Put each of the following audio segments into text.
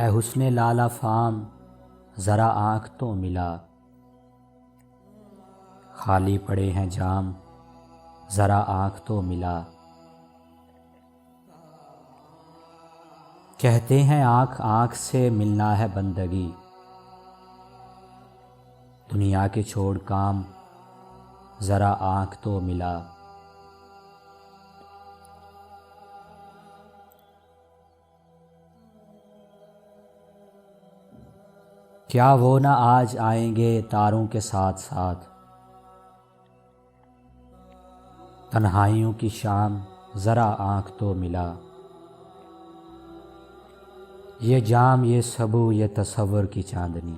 ऐ हुस्ने लाला form ज़रा आँख तो मिला, खाली पड़े हैं जाम ज़रा आँख तो मिला। कहते हैं आँख आँख से मिलना है बंदगी, दुनिया के छोड़ काम ज़रा आँख तो मिला। क्या वो ना आज आएंगे तारों के साथ साथ, तन्हाइयों की शाम ज़रा आँख तो मिला। ये जाम ये सबू ये तसव्वुर की चांदनी,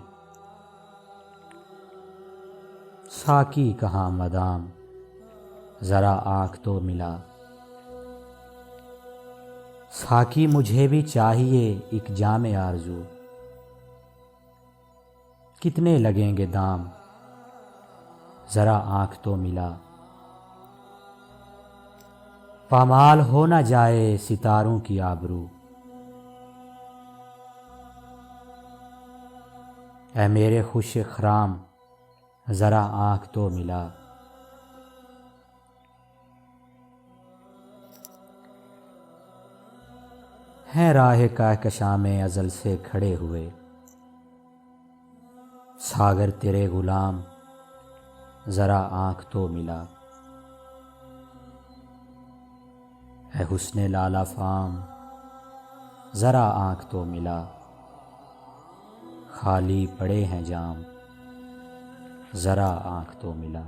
साकी कहाँ मदाम ज़रा आँख तो मिला। साकी मुझे भी चाहिए एक जाम आरज़ू, कितने लगेंगे दाम ज़रा आँख तो मिला। पामाल हो न जाए सितारों की आबरू, ऐ मेरे खुश खराम ज़रा आँख तो मिला। हैं राह कहकशां में अज़ल से खड़े हुए, सागर तेरे गुलाम ज़रा आँख तो मिला। है हुस्ने लाला फाम ज़रा आँख तो मिला, खाली पड़े हैं जाम ज़रा आँख तो मिला।